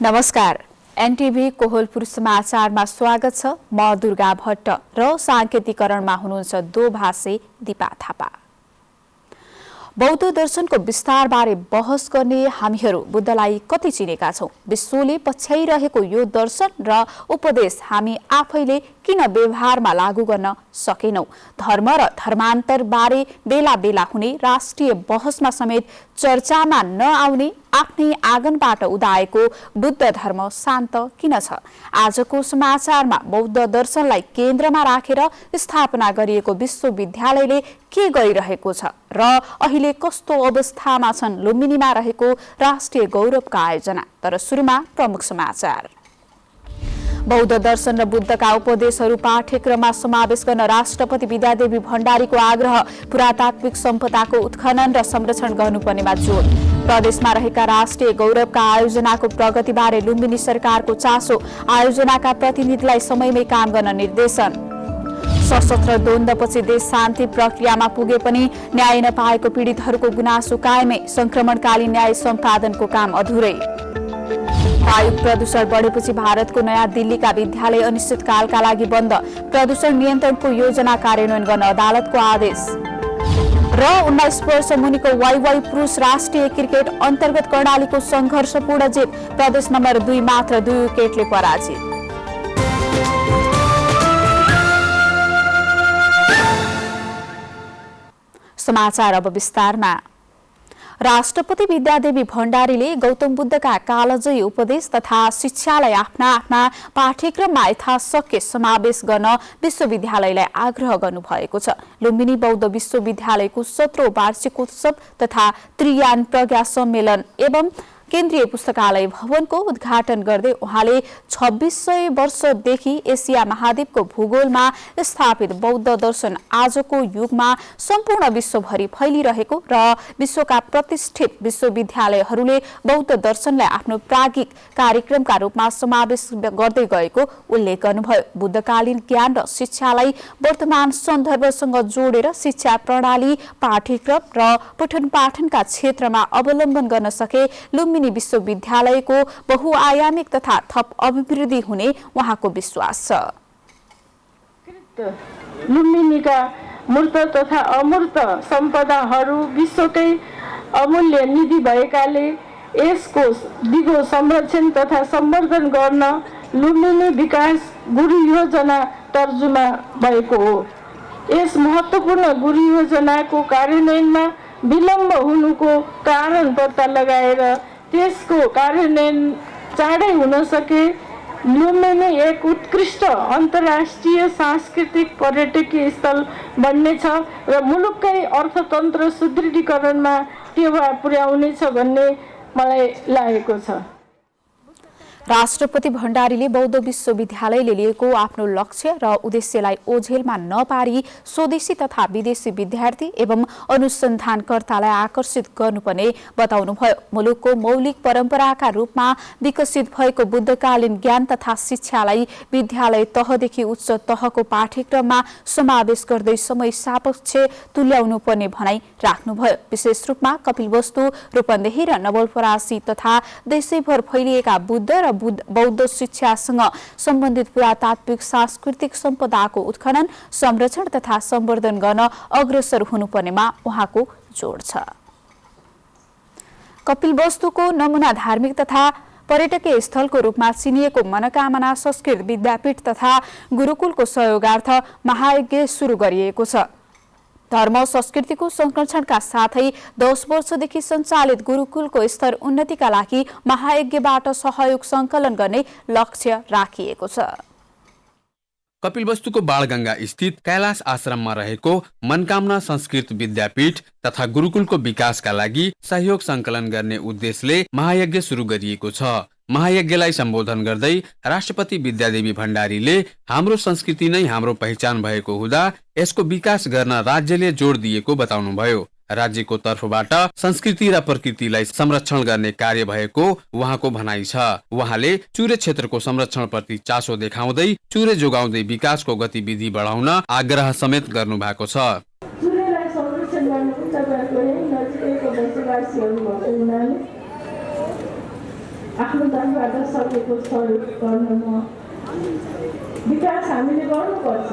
नमस्कार। एनटीभी कोहलपुर समाचारमा स्वागत छ। म दुर्गा भट्ट र सांकेतिकरणमा हुनुहुन्छ दोभाषी दिपा थापा। बौद्ध दर्शनको विस्तारबारे बहस गर्ने हामीहरू बुद्धलाई कति चिनेका छौं? विश्वले पछ्याइरहेको यो दर्शन र उपदेश हामी आफैले किन व्यवहारमा लागू गर्न सकेनौं? धर्म र धर्मान्तर बारे बेला बेला हुने राष्ट्रिय बहसमा समेत चर्चामा नआउने आफ्नै आँगनबाट उदाएको बुद्ध धर्म शान्त किन छ? आजको समाचारमा बौद्ध दर्शनलाई केन्द्रमा राखेर स्थापना गरिएको विश्वविद्यालयले के गरिरहेको छ र अहिले कस्तो अवस्थामा छन् लुम्बिनीमा रहेको राष्ट्रिय गौरवका आयोजना। तर सुरुमा प्रमुख समाचार। बौद्ध दर्शन र बुद्धका उपदेशहरू पाठ्यक्रममा समावेश गर्न राष्ट्रपति विद्यादेवी भण्डारीको आग्रह। पुरातात्विक सम्पदाको उत्खनन र संरक्षण गर्नुपर्नेमा जोड। प्रदेशमा रहेका राष्ट्रिय गौरवका आयोजनाको प्रगतिबारे लुम्बिनी सरकारको चासो। आयोजनाका प्रतिनिधिलाई समयमै काम गर्न निर्देशन। सशस्त्र द्वन्द्वपछि देश शान्ति प्रक्रियामा पुगे पनि न्याय नपाएको पीडितहरूको गुनासो कायमै। संक्रमणकालीन न्याय सम्पादनको काम अधुरै। वायु प्रदूषण बढेपछि भारतको नयाँ दिल्लीका विद्यालय अनिश्चितकालका लागि बन्द। प्रदूषण नियन्त्रणको योजना कार्यान्वयन गर्न अदालतको आदेश। र 19 वर्ष मुनिको वाइवाई पुरुष राष्ट्रिय क्रिकेट अन्तर्गत कर्णालीको संघर्षपूर्ण जित। प्रदेश नम्बर 2 मात्र 2 विकेटले पराजित। समाचार अब विस्तारमा। राष्ट्रपति विद्यादेवी भण्डारीले गौतम बुद्धका कालजयी उपदेश तथा शिक्षालाई आफ्ना पाठ्यक्रममा यथाशक्य समावेश गर्न विश्वविद्यालयलाई आग्रह गर्नुभएको छ। लुम्बिनी बौद्ध विश्वविद्यालयको 17औं वार्षिकोत्सव तथा त्रियान प्रज्ञा सम्मेलन एवं केन्द्रीय पुस्तकालय भवनको उद्घाटन गर्दै उहाँले 2600 वर्षदेखि एसिया महाद्वीपको भूगोलमा स्थापित बौद्ध दर्शन आजको युगमा सम्पूर्ण विश्वभरि फैलिरहेको र विश्वका प्रतिष्ठित विश्वविद्यालयहरूले बौद्ध दर्शनलाई आफ्नो प्राज्ञिक कार्यक्रमका रूपमा समावेश गर्दै गएको उल्लेख गर्नुभयो। बुद्धकालीन ज्ञान र शिक्षालाई वर्तमान सन्दर्भसँग जोडेर शिक्षा प्रणाली, पाठ्यक्रम र पठन पाठनका क्षेत्रमा अवलम्बन गर्न सके लुम्बिनी विश्वविद्यालयको बहुआयामिक तथा थप अभिवृद्धि हुने उहाँको विश्वास छ। लुम्बिनीका मूर्त तथा अमूर्त सम्पदाहरू विश्वकै अमूल्य निधि भएकाले यसको दिगो संरक्षण तथा सम्वर्धन गर्न लुम्बिनी विकास गुरु योजना तर्जुमा भएको हो। यस महत्त्वपूर्ण गुरु योजनाको कार्यान्वयनमा विलम्ब हुनुको कारण पत्ता लगाएर त्यसको कार्यान्वयन चाँडै हुन सके लुम्बिनी एक उत्कृष्ट अन्तर्राष्ट्रिय सांस्कृतिक पर्यटकीय स्थल बन्नेछ र मुलुककै अर्थतन्त्र सुदृढीकरणमा टेवा पुर्याउनेछ भन्ने मलाई लागेको छ। राष्ट्रपति भण्डारीले बौद्ध विश्वविद्यालयले लिएको आफ्नो लक्ष्य र उद्देश्यलाई ओझेलमा नपारी स्वदेशी तथा विदेशी विद्यार्थी एवं अनुसन्धानकर्तालाई आकर्षित गर्नुपर्ने बताउनुभयो। मुलुकको मौलिक परम्पराका रूपमा विकसित भएको बुद्धकालीन ज्ञान तथा शिक्षालाई विद्यालय तहदेखि उच्च तहको पाठ्यक्रममा समावेश गर्दै समय सापेक्ष तुल्याउनु पर्ने भनाई राख्नुभयो। विशेष रूपमा कपिलवस्तु, रूपन्देही र नवलपरासी तथा देशैभर फैलिएका बुद्ध र बौद्ध शिक्षासँग सम्बन्धित पुरातात्विक सांस्कृतिक सम्पदाको उत्खनन, संरक्षण तथा सम्वर्धन गर्न अग्रसर हुनुपर्नेमा उहाँको जोड छ। कपिलवस्तुको नमुना धार्मिक तथा पर्यटकीय स्थलको रूपमा चिनिएको मनोकामना संस्कृत विद्यापीठ तथा गुरुकुलको सहयोगार्थ महायज्ञ सुरु गरिएको छ। धर्म संस्कृतिको संरक्षणका साथै 10 वर्षदेखि सञ्चालित गुरुकुलको स्तर उन्नतिका लागि महायज्ञबाट सहयोग सङ्कलन गर्ने लक्ष्य राखिएको छ। कपिलवस्तुको बाणगंगा स्थित कैलाश आश्रममा रहेको मनकामना संस्कृत विद्यापीठ तथा गुरुकुलको विकासका लागि सहयोग सङ्कलन गर्ने उद्देश्यले महायज्ञ सुरु गरिएको छ। महायज्ञलाई सम्बोधन गर्दै राष्ट्रपति विद्यादेवी भण्डारीले हाम्रो संस्कृति नै हाम्रो पहिचान भएको हुँदा यसको विकास गर्न राज्यले जोड दिएको बताउनुभयो। राज्यको तर्फबाट संस्कृति र प्रकृतिलाई संरक्षण गर्ने कार्य भएको उहाँको भनाइ छ। उहाँले चुरे क्षेत्रको संरक्षण प्रति चासो देखाउँदै चुरे जोगाउँदै विकासको गतिविधि बढाउन आग्रह समेत गर्नु भएको छ। चुरेलाई संरक्षण गर्न उच्च नजिकैको बसोबासीहरू भएको हुनाले आफ्नो तर्फबाट सकेको सहयोग गर्नमा विकास हामीले गर्नुपर्छ।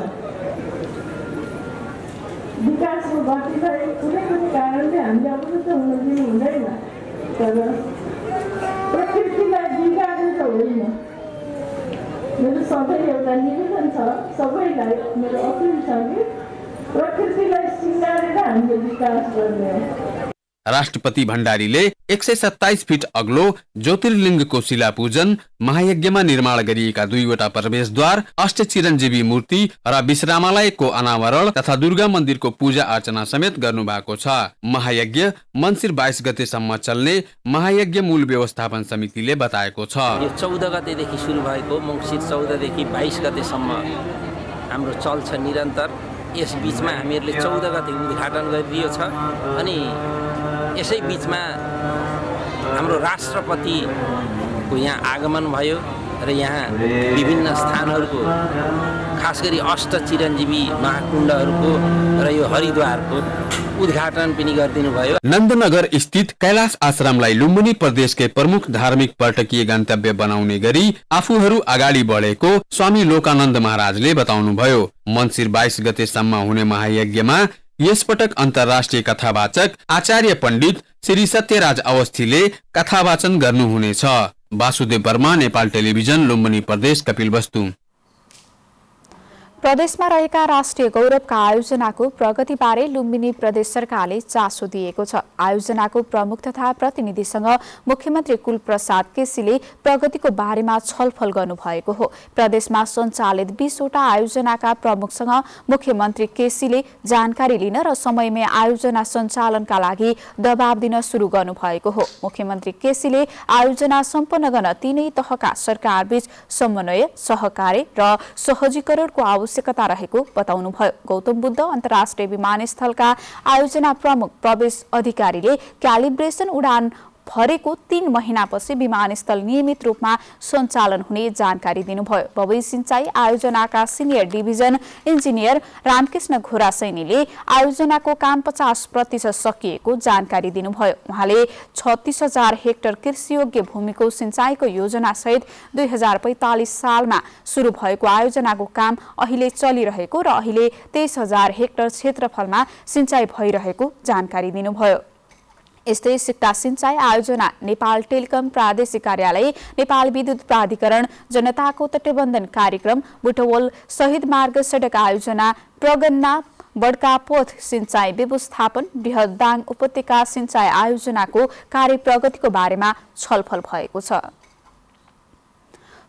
विकासको गतिलाई कुनै पनि कारणले हामीले अवरुद्ध हुन दिनु हुँदैन, तर प्रकृतिलाई बिगार्नु त होइन। मेरो सधैँ एउटा निवेदन छ, सबैलाई मेरो अपिल छ कि प्रकृतिलाई सिँगारेर हामीले विकास गर्ने हो। राष्ट्रपति भण्डारीले 127 फिट अग्लो ज्योतिर्लिङ्गको शिलापूजन, महायज्ञमा निर्माण गरिएका 2वटा प्रवेशद्वार, अष्टचिरञ्जीवी मूर्ति र विश्रामालयको अनावरण तथा दुर्गा मन्दिरको पूजा अर्चना समेत गर्नु भएको छ। महायज्ञ मङ्सिर 22 गतेसम्म चल्ने महायज्ञ मूल व्यवस्थापन समितिले बताएको छ। यो 14 गतेदेखि सुरु भएको मङ्सिर 14 देखि 22 गतेसम्म हाम्रो चल्छ निरन्तर। यस बीचमा हामीहरूले 14 गते उद्घाटन गरिदियो छ अनि यसै बीचमा हाम्रो राष्ट्रपतिको यहाँ आगमन भयो र यहाँ विभिन्न स्थानहरूको खास गरी अष्टचिरञ्जीवी महाकुण्डहरूको र यो हरिद्वारको उद्घाटन पनि गरिदिनु भयो। नन्दनगर स्थित कैलाश आश्रमलाई लुम्बिनी प्रदेशकै प्रमुख धार्मिक पर्यटकीय गन्तव्य बनाउने गरी आफूहरू अगाडि बढेको स्वामी लोकानन्द महाराजले बताउनुभयो। मङ्सिर 22 गतेसम्म हुने महायज्ञमा यसपटक अन्तर्राष्ट्रिय कथावाचक आचार्य पण्डित श्री सत्यराज अवस्थीले कथावाचन गर्नुहुनेछ। वासुदेव वर्मा, नेपाल टेलिभिजन, लुम्बिनी प्रदेश, कपिलवस्तु। प्रदेशमा रहेका राष्ट्रिय गौरवका आयोजनाको प्रगतिबारे लुम्बिनी प्रदेश सरकारले चासो दिएको छ। आयोजनाको प्रमुख तथा प्रतिनिधिसँग मुख्यमन्त्री कुलप्रसाद केसीले प्रगतिको बारेमा छलफल गर्नुभएको हो। प्रदेशमा सञ्चालित 20वटा आयोजनाका प्रमुखसँग मुख्यमन्त्री केसीले जानकारी लिन र समयमै आयोजना सञ्चालनका लागि दबाब दिन सुरु गर्नुभएको हो। मुख्यमन्त्री केसीले आयोजना सम्पन्न गर्न तीनै तहका सरकारबीच समन्वय, सहकार्य र सहजीकरणको आवश्यकता रहेको बताउनुभयो। गौतम बुद्ध अन्तर्राष्ट्रिय विमानस्थलका आयोजना प्रमुख प्रवेश अधिकारीले क्यालिब्रेसन उडान भरेको 3 महिनापछि विमानस्थल नियमित रूपमा सञ्चालन हुने जानकारी दिनुभयो। बबई सिंचाई आयोजनाका सिनियर डिभिजन इन्जिनियर रामकृष्ण घोरासैनीले आयोजनाको काम 50% सकिएको जानकारी दिनुभयो। उहाँले 36,000 हेक्टर कृषियोग्य भूमिको सिंचाईको योजना सहित 2045 सालमा सुरु भएको आयोजनाको काम अहिले चलिरहेको र अहिले 23,000 हेक्टर क्षेत्रफलमा सिंचाई भइरहेको जानकारी दिनुभयो। यस्तै सिक्टा सिंचाई आयोजना नेपाल टेलिकम प्रादेशिक कार्यालय, नेपाल विद्युत प्राधिकरण, जनताको तटबन्धन कार्यक्रम, बुटवल शहीद मार्ग सडक आयोजना, प्रगन्ना बडकापोथ सिंचाई व्यवस्थापन, बृहदाङ उपत्यका सिंचाई आयोजनाको कार्य प्रगतिको बारेमा छलफल भएको छ।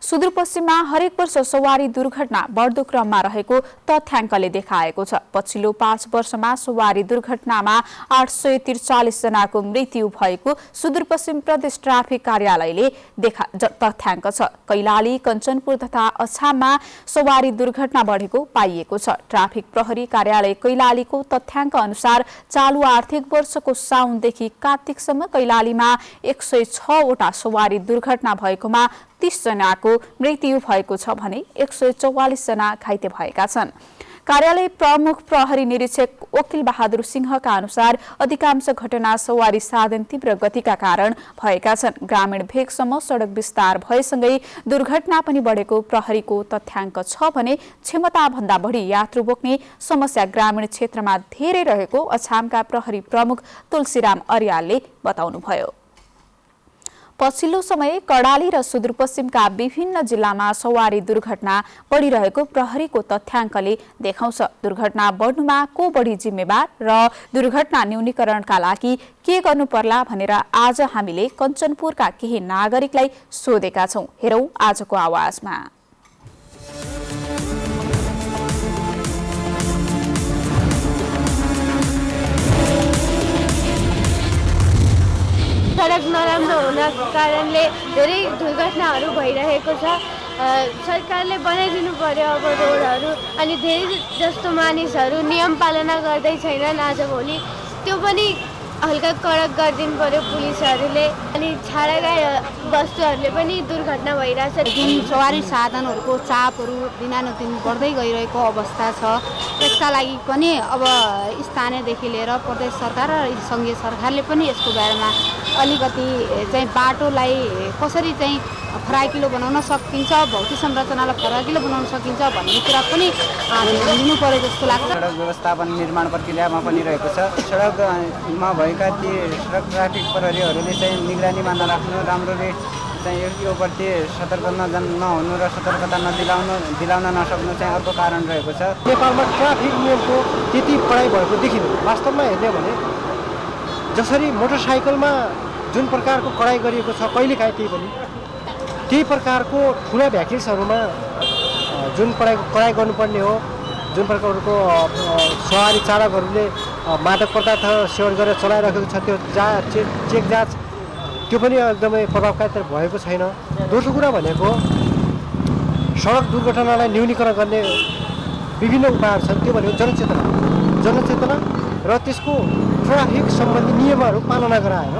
सुदूरपश्चिममा हरेक वर्ष सवारी दुर्घटना बढ्दो क्रममा रहेको तथ्याङ्कले देखाएको छ। पछिल्लो 5 वर्षमा सवारी दुर्घटनामा 843 जनाको मृत्यु भएको सुदूरपश्चिम प्रदेश ट्राफिक कार्यालयले तथ्याङ्क छ। कैलाली, कञ्चनपुर तथा अछाममा सवारी दुर्घटना बढेको पाइएको छ। ट्राफिक प्रहरी कार्यालय कैलालीको तथ्याङ्क अनुसार चालु आर्थिक वर्षको साउनदेखि कार्तिकसम्म कैलालीमा 106 वटा सवारी दुर्घटना भएकोमा 30 जनाको मृत्यु भएको छ भने 144 जना घाइते भएका छन्। कार्यालय प्रमुख प्रहरी निरीक्षक वकिल बहादुर सिंहका अनुसार अधिकांश घटना सवारी साधन तीव्र गतिका कारण भएका छन्। ग्रामीण भेगसम्म सडक विस्तार भएसँगै दुर्घटना पनि बढेको प्रहरीको तथ्याङ्क छ भने क्षमताभन्दा बढी यात्रु बोक्ने समस्या ग्रामीण क्षेत्रमा धेरै रहेको अछामका प्रहरी प्रमुख तुलसीराम अर्यालले बताउनुभयो। पछिल्लो समय कर्णाली र सुदूरपश्चिमका विभिन्न जिल्लामा सवारी दुर्घटना बढिरहेको प्रहरीको तथ्याङ्कले देखाउँछ। दुर्घटना बढ्नुमा को बढी जिम्मेवार र दुर्घटना न्यूनीकरणका लागि के गर्नु पर्ला भनेर आज हामीले कञ्चनपुरका केही नागरिकलाई सोधेका छौं। हेरौं आजको आवाजमा। सडक नराम्रो हुनको कारणले धेरै दुर्घटनाहरू भइरहेको छ। सरकारले बनाइदिनु पर्यो अब रोडहरू, अनि धेरै जस्तो मानिसहरू नियम पालना गर्दै छैनन् आजभोलि। त्यो पनि हल्का कडक गरिदिनु पर्यो पुलिसहरूले। अनि छाडागाई वस्तुहरूले पनि दुर्घटना भइरहेछ। जुन सवारी साधनहरूको चापहरू दिनानुदिन बढ्दै गइरहेको अवस्था छ, यसका लागि पनि अब स्थानीयदेखि लिएर प्रदेश सरकार र सङ्घीय सरकारले पनि यसको बारेमा अलिकति चाहिँ बाटोलाई कसरी चाहिँ फराकिलो बनाउन सकिन्छ, भौतिक संरचनालाई फराकिलो बनाउन सकिन्छ भन्ने कुरा पनि ध्यान दिनु पर्यो जस्तो लाग्छ। सडक व्यवस्थापन निर्माण प्रक्रियामा पनि रहेको छ। सडकमा भएका ती सडक ट्राफिक प्रहरीहरूले चाहिँ निगरानीमा नराख्नु, राम्ररी चाहिँ योप्रति सतर्क नहुनु र सतर्कता दिलाउन नसक्नु चाहिँ अर्को कारण रहेको छ। नेपालमा ट्राफिक नियमको त्यति कडाइ भएको देखिनु। वास्तवमा हेर्ने भने जसरी मोटरसाइकलमा जुन प्रकारको कडाइ गरिएको छ कहिलेकाहीँ त्यही प्रकारको ठुला भ्याकेसहरूमा जुन कडाइ गर्नुपर्ने हो, जुन प्रकारको सवारी चालकहरूले मादक पदार्थ सेवन गरेर चलाइरहेको छ त्यो चेक जाँच त्यो पनि एकदमै प्रभावकारी भएको छैन। दोस्रो कुरा भनेको सडक दुर्घटनालाई न्यूनीकरण गर्ने विभिन्न उपायहरू छन्। त्यो भनेको जनचेतना र त्यसको ट्राफिक सम्बन्धी नियमहरू पालना गराएर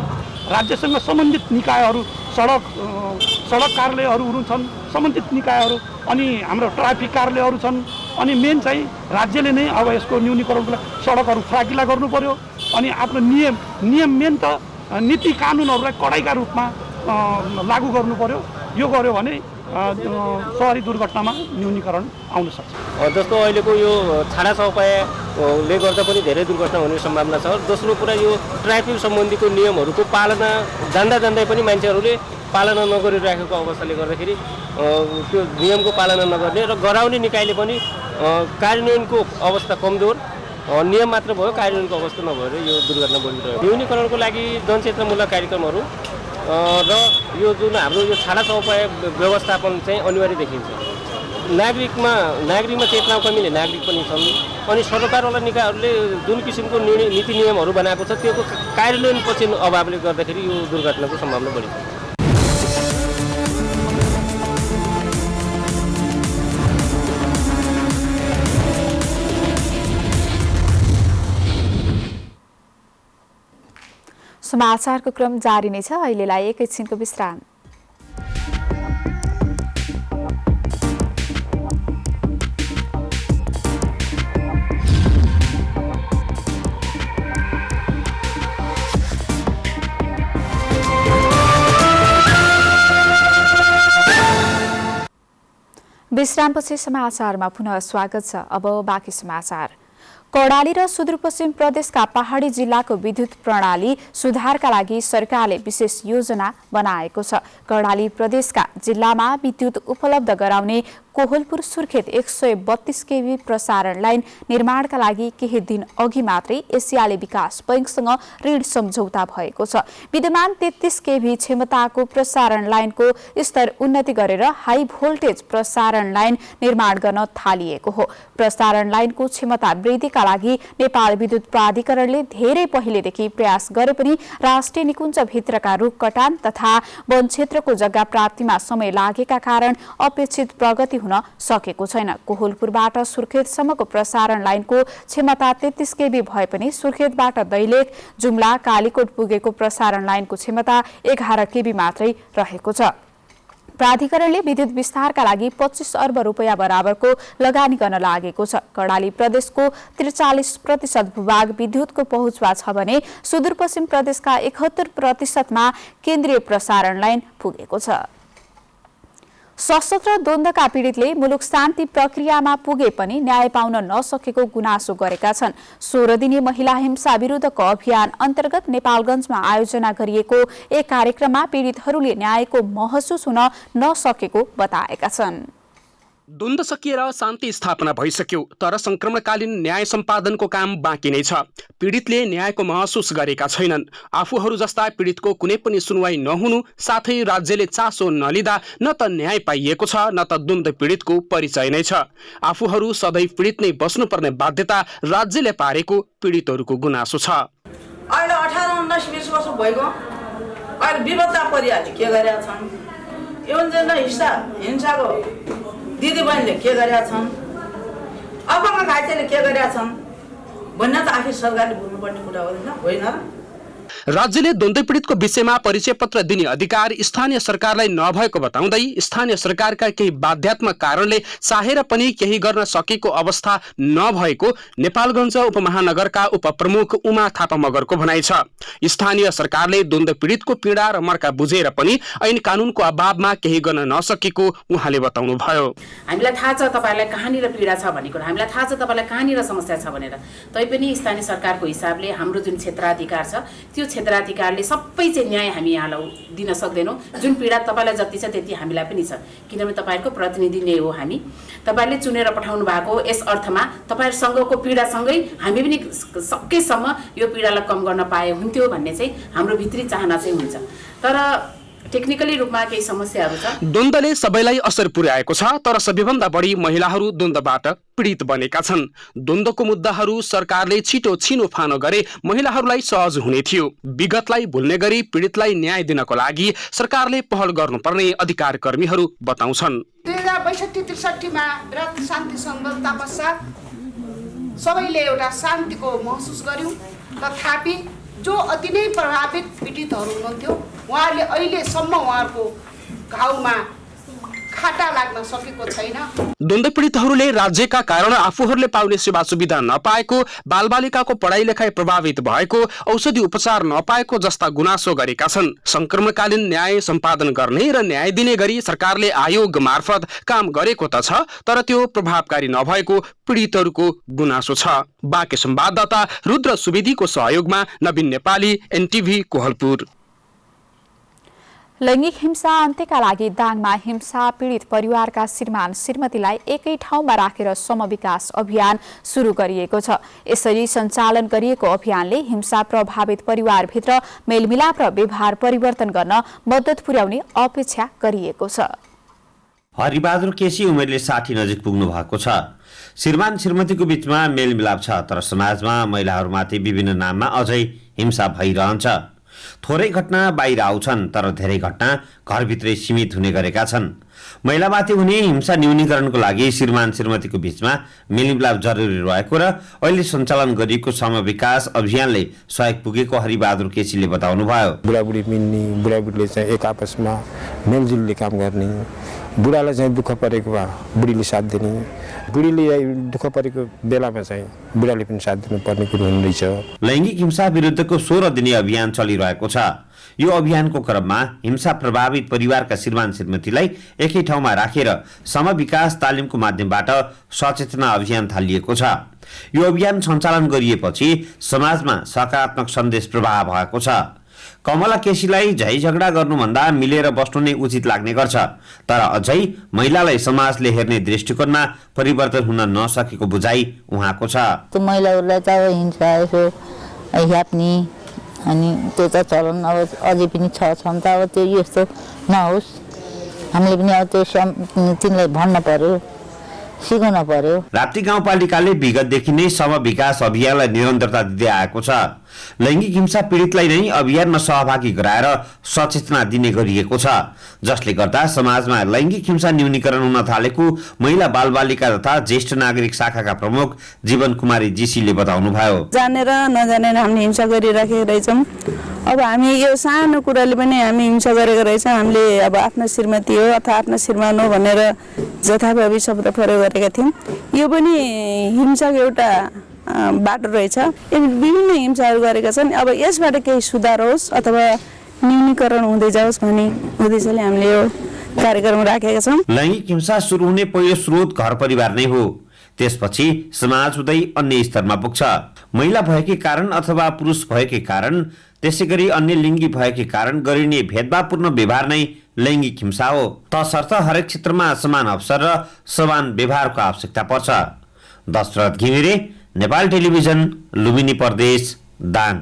राज्यसँग सम्बन्धित निकायहरू सडक कार्यालयहरू छन्, सम्बन्धित निकायहरू, अनि हाम्रो ट्राफिक कार्यालयहरू छन्। अनि मेन चाहिँ राज्यले नै अब यसको न्यूनीकरणको लागि सडकहरू फराकिला गर्नु पर्यो। अनि आफ्नो नियम मेन त नीति कानुनहरूलाई कडाइका रूपमा लागू गर्नु पर्यो। यो गर्यो भने सवारी दुर्घटनामा न्यूनीकरण आउन सक्छ। जस्तो अहिलेको यो छाडा चौपायाले गर्दा पनि धेरै दुर्घटना हुने सम्भावना छ। दोस्रो कुरा यो ट्राफिक सम्बन्धीको नियमहरूको पालना जान्दै पनि मान्छेहरूले पालना नगरिराखेको अवस्थाले गर्दाखेरि त्यो नियमको पालना नगर्ने र गराउने निकायले पनि कार्यान्वयनको अवस्था कमजोर, नियम मात्र भयो, कार्यान्वयनको अवस्था नभएर यो दुर्घटना बढिरहेको। न्यूनीकरणको लागि जनचेतनामूलक कार्यक्रमहरू र यो जुन हाम्रो यो छाडा चौपाया व्यवस्थापन चाहिँ अनिवार्य देखिन्छ। नागरिकमा चेतना कमीले नागरिक पनि छन्। अनि सरकारवाला निकायहरूले जुन किसिमको नीति नियमहरू बनाएको छ त्यो कार्यान्वयन पछि अभावले गर्दाखेरि यो दुर्घटनाको सम्भावना बढी छ। समाचारको क्रम जारी नै छ। अहिलेलाई एकैछिनको विश्राम। विश्रामपछि समाचारमा पुनः स्वागत छ। अब बाँकी समाचार। कर्णाली र सुदूरपश्चिम प्रदेशका पहाडी जिल्लाको विद्युत प्रणाली सुधारका लागि सरकारले विशेष योजना बनाएको छ। कर्णाली प्रदेशका जिल्लामा विद्युत उपलब्ध गराउने कोहलपुर सुर्खेत 132 केभी प्रसारण लाइन निर्माणका लागि केही दिन अघि मात्रै एसियाली विकास बैंकसँग ऋण सम्झौता भएको छ। विद्यमान 33 केभी क्षमताको प्रसारण लाइनको स्तर उन्नति गरेर हाई भोल्टेज प्रसारण लाइन निर्माण गर्न थालिएको हो। प्रसारण लाइनको क्षमता वृद्धिका लागि नेपाल विद्युत प्राधिकरणले धेरै पहिलेदेखि प्रयास गरे पनि राष्ट्रिय निकुञ्ज भित्रका रुख कटान तथा वन क्षेत्रको जग्गा प्राप्तिमा समय लागेका कारण अपेक्षित प्रगति हुन सकेको छैन। कोहलपुरबाट सुर्खेतसम्मको प्रसारण लाइनको क्षमता 33 केभी भए पनि सुर्खेतबाट दैलेख, जुम्ला, कालीकोट पुगेको प्रसारण लाइनको क्षमता 11 केभी मात्रै रहेको छ। प्राधिकरणले विद्युत विस्तारका लागि 25 अर्ब रुपैयाँ बराबरको लगानी गर्न लागेको छ। कर्णाली प्रदेशको 43% भूभाग विद्युतको पहुँचमा छ भने सुदूरपश्चिम प्रदेशका 71%मा केन्द्रीय प्रसारण लाइन पुगेको छ। सशस्त्र द्वन्द्वका पीडितले मुलुक शान्ति प्रक्रियामा पुगे पनि न्याय पाउन नसकेको गुनासो गरेका छन्। 16 दिने महिला हिंसा विरुद्धको अभियान अन्तर्गत नेपालगञ्जमा आयोजना गरिएको एक कार्यक्रममा पीडितहरूले न्यायको महसुस हुन नसकेको बताएका छन्। द्वन्द्व सकिएर शान्ति स्थापना भइसक्यो, तर संक्रमणकालीन न्याय सम्पादनको काम बाँकी नै छ। पीडितले न्यायको महसुस गरेका छैनन्। आफूहरू जस्ता पीडितको कुनै पनि सुनवाई नहुनु साथै राज्यले चासो नलिँदा न त न्याय पाइएको छ न त द्वन्द्व पीडितको परिचय नै छ। आफूहरू सधैँ पीडित नै बस्नुपर्ने बाध्यता राज्यले पारेको पीडितहरूको गुनासो छ। अहिले 18-19-20 वर्ष भइगयो, अहिले विपत्ता परिहाल्यो के गरेका छन्, हिंसाको दिदीबहिनीले के गरेका छन्, अपंग घाइतेले के गरेका छन् भन्ने त आखिर सरकारले बुझ्नुपर्ने कुरा होइन र? राज्यले द्वन्द्व पीडितको विषयमा परिचय पत्र दिने अधिकार स्थानीय सरकारलाई नभएको बताउँदै स्थानीय सरकारका केही बाध्यात्मक कारणले चाहेर पनि केही गर्न सकेको अवस्था नभएको नेपालगञ्ज उपमहानगरका उपप्रमुख उमा थापा मगरको भनाइ छ। स्थानीय सरकारले द्वन्द्व पीडितको पीडा र मर्का बुझेर पनि ऐन कानुनको अभावमा केही गर्न नसकेको उहाँले बताउनुभयो। हामीलाई थाहा छ तपाईलाई कहाँनिर पीडा छ भन्ने कुरा, हामीलाई थाहा छ तपाईलाई कहाँनिर समस्या छ भनेर, तैपनि स्थानीय सरकारको हिसाबले हाम्रो जुन क्षेत्राधिकार छ त्यो क्षेत्राधिकारले सबै चाहिँ न्याय हामी यहाँलाई दिन सक्दैनौँ। जुन पीडा तपाईँलाई जति छ त्यति हामीलाई पनि छ, किनभने तपाईँहरूको प्रतिनिधि नै हो हामी। तपाईँले चुनेर पठाउनु भएको यस अर्थमा तपाईँहरूसँगको पीडासँगै हामी पनि सकेसम्म यो पीडालाई कम गर्न पाए हुन्थ्यो भन्ने चाहिँ हाम्रो भित्री चाहना चाहिँ हुन्छ। तर टेक्निकली रूपमा केही समस्याहरू छ। द्वन्द्वले सबैलाई असर पुर्याएको छ, तर सबैभन्दा बढी महिलाहरू द्वन्द्वबाट पीडित बनेका छन्। द्वन्द्वको मुद्दाहरू सरकारले छिटो छिनोफानो गरे महिलाहरूलाई सहज हुने थियो। विगतलाई भुल्ने गरी पीडितलाई न्याय दिनको लागि सरकारले पहल गर्नुपर्ने अधिकार कर्मीहरू बताउँछन्। 2062-63मा व्रत शान्ति सम्बन्धता पश्चात सबैले एउटा शान्तिको महसुस गर्यौं, तथापि जो अति नै प्रभावित पीडितहरू हुनुहुन्थ्यो उहाँहरूले अहिलेसम्म उहाँहरूको घाउमा खाटा लाग्न सकेको छैन। द्वन्द्व पीडितहरूले राज्यका कारण आफूहरूले पाउने सेवा सुविधा नपाएको, बालबालिकाको पढाइ लेखाइ प्रभावित भएको, औषधि उपचार नपाएको जस्ता गुनासो गरेका छन्। संक्रमणकालीन न्याय सम्पादन गर्ने र न्याय दिने गरी सरकारले आयोग मार्फत काम गरेको त छ, तर त्यो प्रभावकारी नभएको पीडितहरूको गुनासो छ। बाँके संवाददाता रुद्र सुवेदीको सहयोगमा नवीन नेपाली, एनटिभी कोहलपुर। लैंगिक हिंसा अन्त्यका लागि दाङमा हिंसा पीडित परिवारका श्रीमान श्रीमतीलाई एकै ठाउँमा राखेर समविकास अभियान सुरु गरिएको छ। यसरी सञ्चालन गरिएको अभियानले हिंसा प्रभावित परिवारभित्र मेलमिलाप र व्यवहार परिवर्तन गर्न मद्दत पुर्याउने अपेक्षा गरिएको छ। हरिबहादुर केसी उमेरले 60 नजिक पुग्नु भएको छ। श्रीमान श्रीमतीको बीचमा मेलमिलाप छ, तर समाजमा महिलाहरूमाथि विभिन्न नाममा अझै हिंसा भइरहन्छ। थोरै घटना बाहिर आउँछन्, तर धेरै घटना घरभित्रै सीमित हुने गरेका छन्। महिलामाथि हुने हिंसा न्यूनीकरणको लागि श्रीमान श्रीमतीको बीचमा मेलमिलाप जरुरी रहेको र अहिले सञ्चालन गरिएको समविकास अभियानले सहयोग पुगेको हरिबहादुर केसीले बताउनुभयो। बुढाबुढी मिल्ने, बुढाबुढीले चाहिँ एक आपसमा मेलजुलले काम गर्ने, बुढालाई चाहिँ दुःख परेको भए बुढीले साथ दिने, बुढीले दुःख परेको बेलामा चाहिँ बुढाले पनि साथ दिनुपर्ने कुरो हुँदैछ। लैंगिक हिंसा विरुद्धको 16 दिने अभियान चलिरहेको छ। यो अभियानको क्रममा हिंसा प्रभावित परिवारका श्रीमान श्रीमतीलाई एकै ठाउँमा राखेर समविकास तालिमको माध्यमबाट सचेतना अभियान थालिएको छ। यो अभियान सञ्चालन गरिएपछि समाजमा सकारात्मक सन्देश प्रवाह भएको छ। कमला केसीलाई झै झगडा गर्नुभन्दा मिलेर बस्नु नै उचित लाग्ने गर्छ, तर अझै महिलालाई समाजले हेर्ने दृष्टिकोणमा परिवर्तन हुन नसकेको बुझाइ उहाँको छ। त्यो महिलाहरूलाई त अब हिंसा यसो ह्याप्ने अनि त्यो त चलन अब अझै पनि छन् त, अब त्यो यस्तो नहोस् हामीले पनि अब त्यो तिनलाई भन्न पर्यो, सिकाउन पर्यो। राप्ती गाउँपालिकाले विगतदेखि नै समविकास अभियानलाई निरन्तरता दिँदै आएको छ। लैंगिक हिंसा पीडितलाई नै अभियानमा सहभागी गराएर सचेतना दिने गरिएको छ, जसले गर्दा समाजमा लैंगिक हिंसा न्यूनीकरण हुन थालेको महिला बालबालिका तथा ज्येष्ठ नागरिक शाखाका प्रमुख जीवन कुमारी जीसीले बताउनुभयो। जानेर नजानेर हामीले हिंसा गरिराखेका रहेछौँ। अब हामी यो सानो कुराले पनि हामी हिंसा गरेको रहेछौँ। हामीले अब आफ्नो श्रीमती हो अथवा आफ्नो श्रीमान हो भनेर जथाभावी शब्द प्रयोग गरेका थियौँ। यो पनि हिंसाको एउटा बाटो रहेछ। विभिन्न हिंसाहरू गरेका छन्। अब यसबाट केही सुधार होस् अथवा न्यूनीकरण हुँदै जाओस् भन्ने उद्देश्यले हामीले यो कार्यक्रम राखेका छौँ। लैंगिक हिंसा सुरु हुने पहिलो स्रोत घर परिवार नै हो, त्यसपछि समाज हुँदै अन्य स्तरमा पुग्छ। महिला भएकै कारण अथवा पुरुष भएकै कारण, त्यसैगरी अन्य लिङ्गी भएकै कारण गरिने भेदभावपूर्ण व्यवहार नै लैंगिक हिंसा हो। तसर्थ हरेक क्षेत्रमा समान अवसर र समान व्यवहारको आवश्यकता पर्छ। दशरथ घिमिरे, नेपाल टेलिभिजन, लुम्बिनी प्रदेश, दाङ।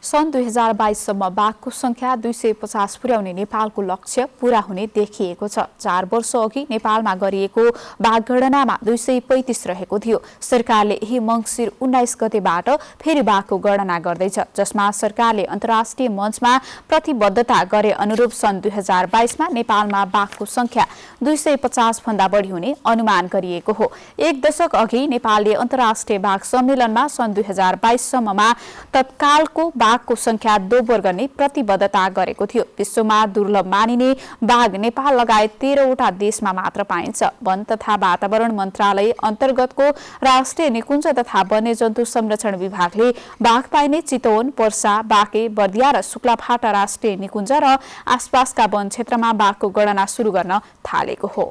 सन् 2022 सम्म बाघको संख्या 250 पुर्याउने नेपालको लक्ष्य पूरा हुने देखिएको छ। 4 वर्ष अघि नेपालमा गरिएको बाघ गणनामा 235 रहेको थियो। सरकारले यही मङ्सिर 19 गतेबाट फेरि बाघको गणना गर्दैछ, जसमा सरकारले अन्तर्राष्ट्रिय मञ्चमा प्रतिबद्धता गरे अनुरूप सन् 2022 मा नेपालमा बाघको संख्या 250 भन्दा बढी हुने अनुमान गरिएको हो। 1 दशक अघि नेपालले अन्तर्राष्ट्रिय बाघ सम्मेलनमा सन् 2022 सम्ममा तत्कालको बाघको संख्या दोब्बर गर्ने प्रतिबद्धता गरेको थियो। विश्वमा दुर्लभ मानिने बाघ नेपाल लगायत 13 वटा देशमा मात्र पाइन्छ। वन तथा वातावरण मन्त्रालय अन्तर्गतको राष्ट्रिय निकुञ्ज तथा वन्यजन्तु संरक्षण विभागले बाघ पाइने चितवन, पर्सा, बाँके, बर्दिया र शुक्लाफाटा राष्ट्रिय निकुञ्ज र आसपासका वन क्षेत्रमा बाघको गणना सुरु गर्न थालेको हो।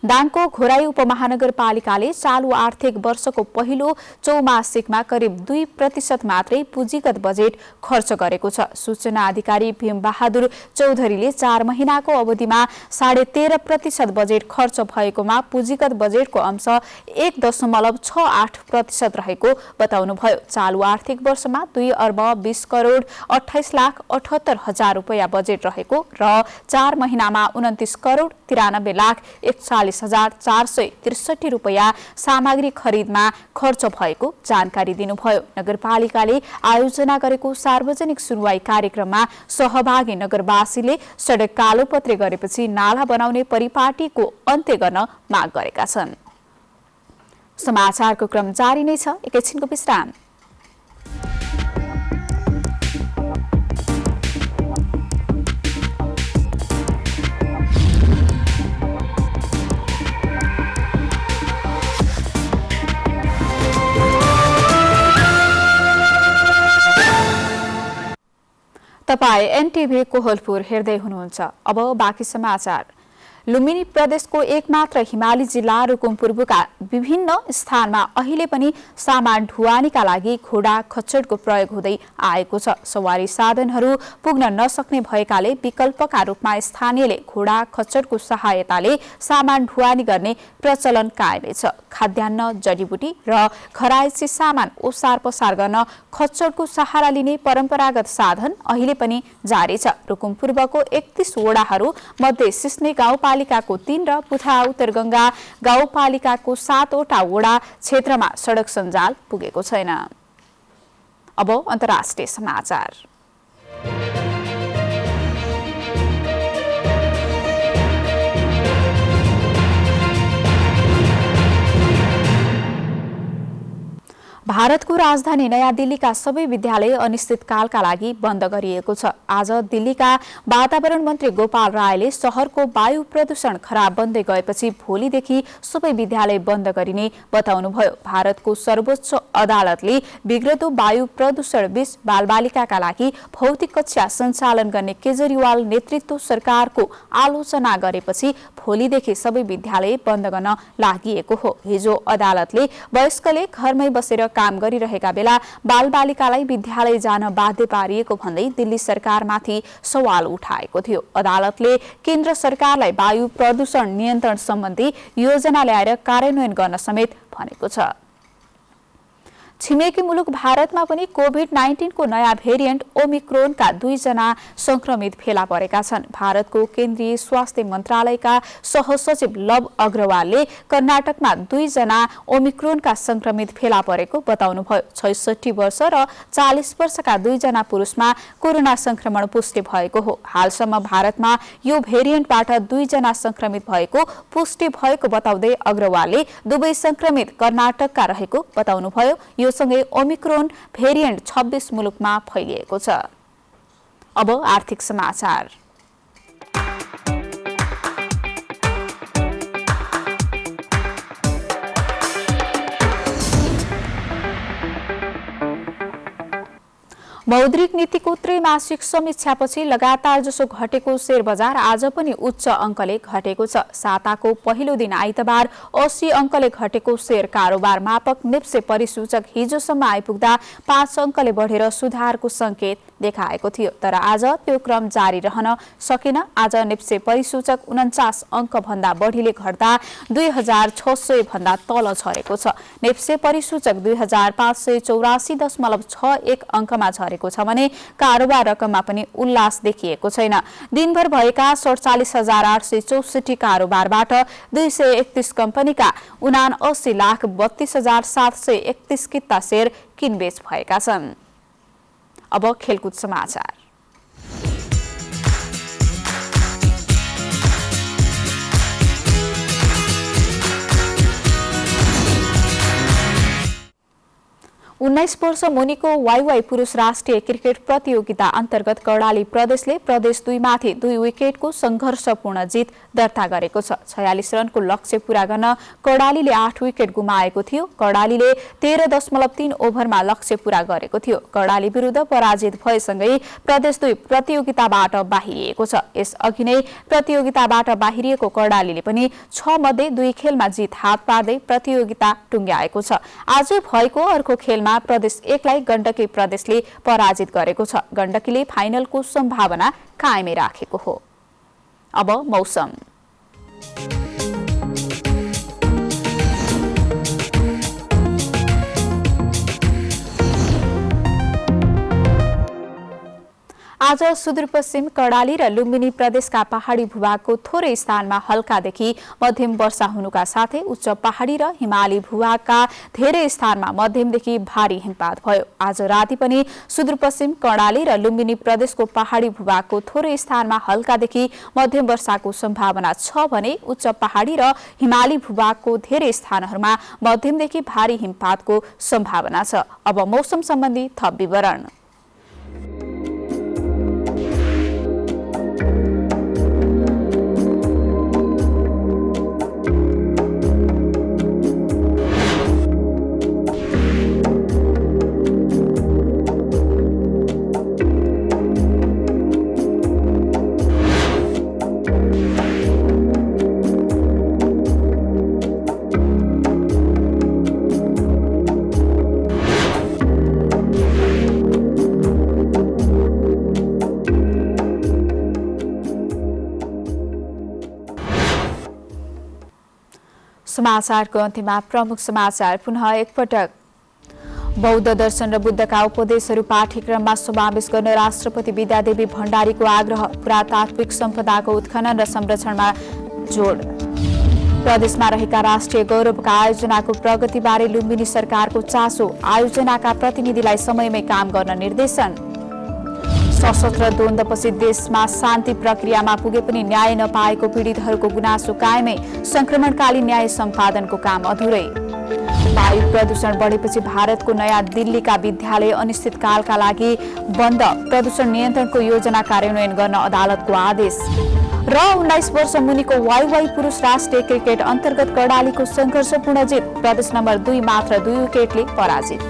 दाङको घोराई उपमहानगरपालिकाले चालु आर्थिक वर्षको पहिलो चौमासिकमा करिब 2% मात्रै पुँजीगत बजेट खर्च गरेको छ। सूचना अधिकारी भीम बहादुर चौधरीले 4 महिनाको अवधिमा 13.5% बजेट खर्च भएकोमा पुँजीगत बजेटको अंश 1.68% रहेको बताउनुभयो। चालु आर्थिक वर्षमा 2 अर्ब 20 करोड 28 लाख 78 हजार रुपैयाँ बजेट रहेको र 4 महिनामा 29 करोड 93 लाख 41,463 रुपैयाँ सामग्री खरिदमा खर्च भएको जानकारी दिनुभयो। नगरपालिकाले आयोजना गरेको सार्वजनिक सुनवाई कार्यक्रममा सहभागी नगरवासीले सडक कालोपत्रे गरेपछि नाला बनाउने परिपाटीको अन्त्य गर्न माग गरेका छन्। समाचारको क्रम जारी नै छ, एकैछिनको विश्राम। तपाईं एनटीभी कोहलपुर हेर्दै हुनुहुन्छ। अब बाँकी समाचार। लुम्बिनी प्रदेशको एकमात्र हिमाली जिल्ला रुकुमपूर्वका विभिन्न स्थानमा अहिले पनि सामान ढुवानीका लागि घोडा खच्चडको प्रयोग हुँदै आएको छ। सवारी साधनहरू पुग्न नसक्ने भएकाले विकल्पका रूपमा स्थानीयले घोडा खच्चडको सहायताले सामान ढुवानी गर्ने प्रचलन कायमै छ। खाद्यान्न, जडीबुटी र घरायसी सामान ओसार पसार गर्न खच्चडको सहारा लिने परम्परागत साधन अहिले पनि जारी छ। रुकुमपूर्वको 31 वडाहरू मध्ये सिस्ने गाउँपालिकाको 3 र पुथा उत्तरगंगा गाउँपालिकाको 7 वटा वडा क्षेत्रमा सडक सञ्जाल पुगेको छैन। अब अन्तर्राष्ट्रिय समाचार। भारतको राजधानी नयाँ दिल्लीका सबै विद्यालय अनिश्चितकालका लागि बन्द गरिएको छ। आज दिल्लीका वातावरण मन्त्री गोपाल रायले शहरको वायु प्रदूषण खराब बन्दै गएपछि भोलिदेखि सबै विद्यालय बन्द गरिने बताउनुभयो। भारतको सर्वोच्च अदालतले बिग्रदो वायु प्रदूषण बीच बालबालिकाका लागि भौतिक कक्षा सञ्चालन गर्ने केजरीवाल नेतृत्व सरकारको आलोचना गरेपछि भोलिदेखि सबै विद्यालय बन्द गर्न लागिएको हो। हिजो अदालतले वयस्कले घरमै बसेर काम गरिरहेका बेला बालबालिकालाई विद्यालय जान बाध्य पारिएको भन्दै दिल्ली सरकारमाथि सवाल उठाएको थियो। अदालतले केन्द्र सरकारलाई वायु प्रदूषण नियन्त्रण सम्बन्धी योजना ल्याएर कार्यान्वयन गर्न समेत भनेको छ। छिमेकी मुलुक भारतमा पनि कोभिड-19 को नयाँ भेरिएन्ट ओमिक्रोनका 2 जना संक्रमित फेला परेका छन्। भारतको केन्द्रीय स्वास्थ्य मन्त्रालयका सहसचिव लव अग्रवालले कर्नाटकमा 2 जना ओमिक्रोनका संक्रमित फेला परेको बताउनुभयो। 66 वर्ष र 40 वर्षका 2 जना पुरुषमा कोरोना संक्रमण पुष्टि भएको हो। हालसम्म भारतमा यो भेरिएन्टबाट 2 जना संक्रमित भएको पुष्टि भएको बताउँदै अग्रवालले दुवै संक्रमित कर्नाटकका रहेको बताउनुभयो। यो सँगै ओमिक्रोन भेरिएन्ट 26 मुलुकमा फैलिएको छ। अब आर्थिक समाचार। मौद्रिक नीतिको त्रैमासिक समीक्षापछि लगातार जसो घटेको शेयर बजार आज पनि उच्च अङ्कले घटेको छ। साताको पहिलो दिन आइतबार 80 अङ्कले घटेको शेयर कारोबार मापक निप्से परिसूचक हिजोसम्म आइपुग्दा 5 अङ्कले बढेर सुधारको संकेत देखाएको थियो, तर आज त्यो क्रम जारी रहन सकेन। आज नेप्से परिसूचक 49 अङ्क भन्दा बढीले घट्दा 2600 भन्दा तल झरेको छ। नेप्से परिसूचक 2584.61 अङ्कमा झरेको छ भने कारोबार रकममा पनि उल्लास देखिएको छैन। दिनभर भएका 47,864 कारोबारबाट 231 कम्पनीका 79,32,731 किता शेयर किनबेच भएका छन्। अब खेलकुद समाचार। उन्नाइस वर्ष मुनिको वाइवाई पुरुष राष्ट्रिय क्रिकेट प्रतियोगिता अन्तर्गत कर्णाली प्रदेशले प्रदेश 2 माथि 2 विकेटको संघर्षपूर्ण जित दर्ता गरेको छ। 46 रनको लक्ष्य पूरा गर्न कर्णालीले 8 विकेट गुमाएको थियो। कर्णालीले 13.3 ओभरमा लक्ष्य पूरा गरेको थियो। कर्णाली विरुद्ध पराजित भएसँगै प्रदेश 2 प्रतियोगिताबाट बाहिरिएको छ। यसअघि नै प्रतियोगिताबाट बाहिरिएको कर्णालीले पनि 6 मध्ये 2 खेलमा जित हात पार्दै प्रतियोगिता टुङ्ग्याएको छ। आज भएको अर्को खेलमा प्रदेश 1 लाई गण्डकी प्रदेशले पराजित गरेको छ। गण्डकीले फाइनलको सम्भावना कायमै राखेको हो। अब मौसम। आज सुदूरपश्चिम कर्णाली र लुम्बिनी प्रदेशका पहाडी भूभागको थोरै स्थानमा हल्कादेखि मध्यम वर्षा हुनुका साथै उच्च पहाडी र हिमाली भूभागका धेरै स्थानमा मध्यमदेखि भारी हिमपात भयो। आज राति पनि सुदूरपश्चिम कर्णाली र लुम्बिनी प्रदेशको पहाडी भूभागको थोरै स्थानमा हल्कादेखि मध्यम वर्षाको सम्भावना छ भने उच्च पहाडी र हिमाली भूभागको धेरै स्थानहरूमा मध्यमदेखि भारी हिमपातको सम्भावना छ। अब मौसम सम्बन्धी थप विवरण। समाचारको अन्त्यमा प्रमुख समाचार पुनः एकपटक। बौद्ध दर्शन र बुद्धका उपदेशहरू पाठ्यक्रममा समावेश गर्न राष्ट्रपति विद्यादेवी भण्डारीको आग्रह। पुरातात्विक सम्पदाको उत्खनन र संरक्षणमा जोड। प्रदेशमा रहेका राष्ट्रिय गौरवका आयोजनाको प्रगतिबारे लुम्बिनी सरकारको चासो। आयोजनाका प्रतिनिधिलाई समयमै काम गर्न निर्देशन। सशस्त्र द्वन्द्वपछि देशमा शान्ति प्रक्रियामा पुगे पनि न्याय नपाएको पीडितहरूको गुनासो कायमै। संक्रमणकालीन न्याय सम्पादनको काम अधुरै। वायु प्रदूषण बढेपछि भारतको नयाँ दिल्लीका विद्यालय अनिश्चितकालका लागि बन्द। प्रदूषण नियन्त्रणको योजना कार्यान्वयन गर्न अदालतको आदेश। र 19 वर्ष मुनिको वाइवाई पुरुष राष्ट्रिय क्रिकेट अन्तर्गत कर्णालीको संघर्षपूर्ण जित। प्रदेश नम्बर 2 मात्र 2 विकेटले पराजित।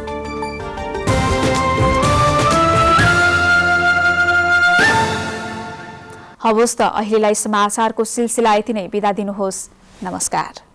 हवस् त अहिलेलाई समाचारको सिलसिला यति नै। बिदा दिनुहोस्। नमस्कार।